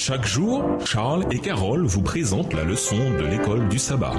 Chaque jour, Charles et Carole vous présentent la leçon de l'école du sabbat.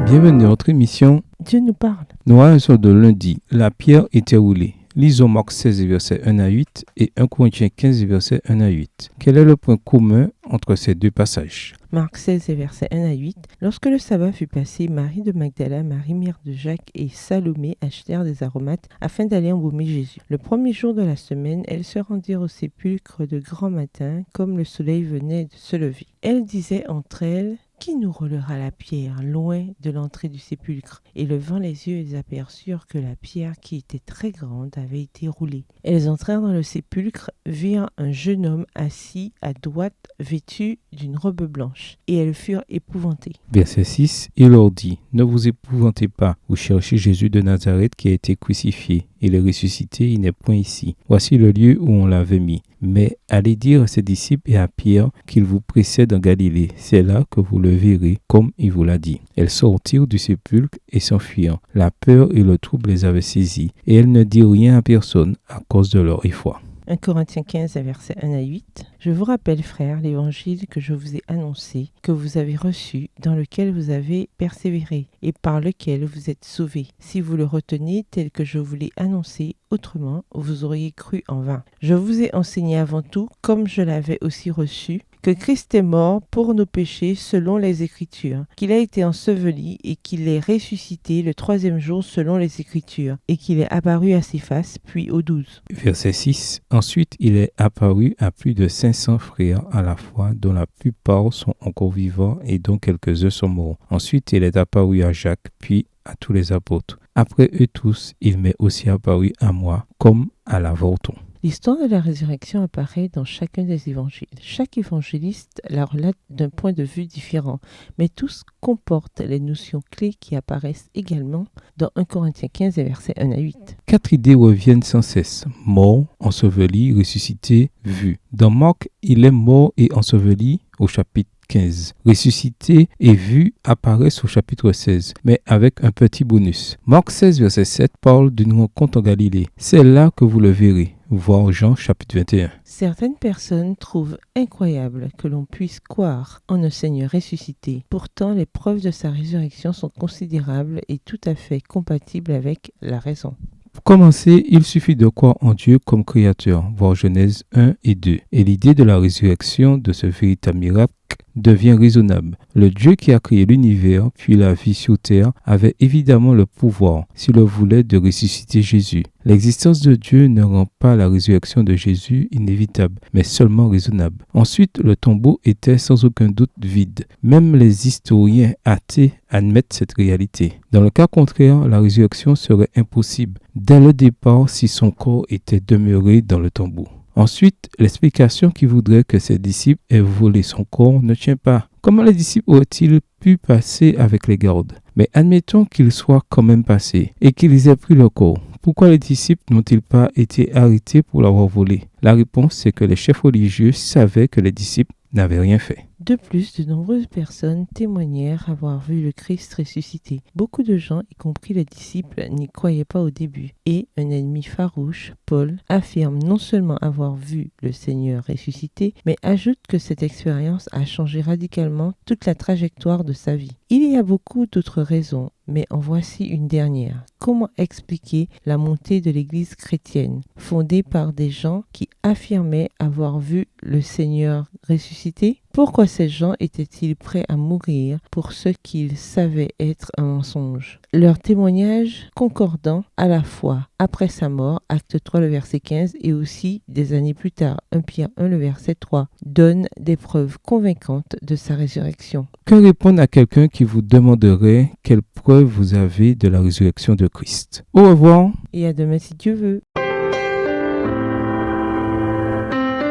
Bienvenue à notre émission. Dieu nous parle. Nous sommes de lundi. La pierre était roulée. Lisons Marc 16, versets 1 à 8 et 1 Corinthiens 15, versets 1 à 8. Quel est le point commun entre ces deux passages? Marc 16, versets 1 à 8. Lorsque le sabbat fut passé, Marie de Magdala, Marie mère de Jacques et Salomé achetèrent des aromates afin d'aller embaumer Jésus. Le premier jour de la semaine, elles se rendirent au sépulcre de grand matin, comme le soleil venait de se lever. Elles disaient entre elles: qui nous roulera la pierre loin de l'entrée du sépulcre? Et levant les yeux, elles aperçurent que la pierre, qui était très grande, avait été roulée. Elles entrèrent dans le sépulcre, virent un jeune homme assis à droite, vêtu d'une robe blanche, et elles furent épouvantées. Verset 6, il leur dit: ne vous épouvantez pas, vous cherchez Jésus de Nazareth qui a été crucifié. Il est ressuscité, il n'est point ici. Voici le lieu où on l'avait mis. Mais allez dire à ses disciples et à Pierre qu'il vous précède en Galilée. C'est là que vous le verrez, comme il vous l'a dit. Elles sortirent du sépulcre et s'enfuirent. La peur et le trouble les avaient saisies, et elles ne dirent rien à personne à cause de leur effroi. 1 Corinthiens 15, versets 1 à 8. Je vous rappelle, frères, l'évangile que je vous ai annoncé, que vous avez reçu, dans lequel vous avez persévéré, et par lequel vous êtes sauvés. Si vous le retenez tel que je vous l'ai annoncé, autrement, vous auriez cru en vain. Je vous ai enseigné avant tout, comme je l'avais aussi reçu, que Christ est mort pour nos péchés selon les Écritures, qu'il a été enseveli et qu'il est ressuscité le troisième jour selon les Écritures, et qu'il est apparu à Céphas, puis aux 12. Verset 6. Ensuite, il est apparu à plus de 500 frères à la fois, dont la plupart sont encore vivants et dont quelques-uns sont morts. Ensuite, il est apparu à Jacques, puis à tous les apôtres. Après eux tous, il m'est aussi apparu à moi, comme à l'avorton. L'histoire de la résurrection apparaît dans chacun des évangiles. Chaque évangéliste la relate d'un point de vue différent, mais tous comportent les notions clés qui apparaissent également dans 1 Corinthiens 15, versets 1 à 8. 4 idées reviennent sans cesse: mort, enseveli, ressuscité, vu. Dans Marc, il est mort et enseveli au chapitre 15. Ressuscité et vu apparaissent au chapitre 16, mais avec un petit bonus. Marc 16, verset 7 parle d'une rencontre en Galilée. C'est là que vous le verrez. Voir Jean chapitre 21. Certaines personnes trouvent incroyable que l'on puisse croire en un Seigneur ressuscité. Pourtant, les preuves de sa résurrection sont considérables et tout à fait compatibles avec la raison. Pour commencer, il suffit de croire en Dieu comme créateur, voir Genèse 1 et 2. Et l'idée de la résurrection de ce véritable miracle devient raisonnable. Le Dieu qui a créé l'univers puis la vie sur terre avait évidemment le pouvoir, s'il le voulait, de ressusciter Jésus. L'existence de Dieu ne rend pas la résurrection de Jésus inévitable, mais seulement raisonnable. Ensuite, le tombeau était sans aucun doute vide. Même les historiens athées admettent cette réalité. Dans le cas contraire, la résurrection serait impossible dès le départ si son corps était demeuré dans le tombeau. Ensuite, l'explication qui voudrait que ses disciples aient volé son corps ne tient pas. Comment les disciples auraient-ils pu passer avec les gardes? Mais admettons qu'ils soient quand même passés et qu'ils aient pris le corps. Pourquoi les disciples n'ont-ils pas été arrêtés pour l'avoir volé? La réponse, c'est que les chefs religieux savaient que les disciples n'avaient rien fait. De plus, de nombreuses personnes témoignèrent avoir vu le Christ ressuscité. Beaucoup de gens, y compris les disciples, n'y croyaient pas au début. Et un ennemi farouche, Paul, affirme non seulement avoir vu le Seigneur ressuscité, mais ajoute que cette expérience a changé radicalement toute la trajectoire de sa vie. Il y a beaucoup d'autres raisons, mais en voici une dernière. Comment expliquer la montée de l'Église chrétienne, fondée par des gens qui affirmaient avoir vu le Seigneur ressuscité? Pourquoi ces gens étaient-ils prêts à mourir pour ce qu'ils savaient être un mensonge? Leur témoignage concordant à la fois après sa mort, acte 3, le verset 15, et aussi des années plus tard, 1 Pierre 1, le verset 3, donnent des preuves convaincantes de sa résurrection. Que répondre à quelqu'un qui vous demanderait quelle preuve vous avez de la résurrection de Christ? Au revoir. Et à demain si Dieu veut.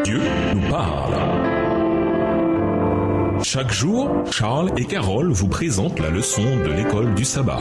Dieu nous parle. Chaque jour, Charles et Carole vous présentent la leçon de l'école du sabbat.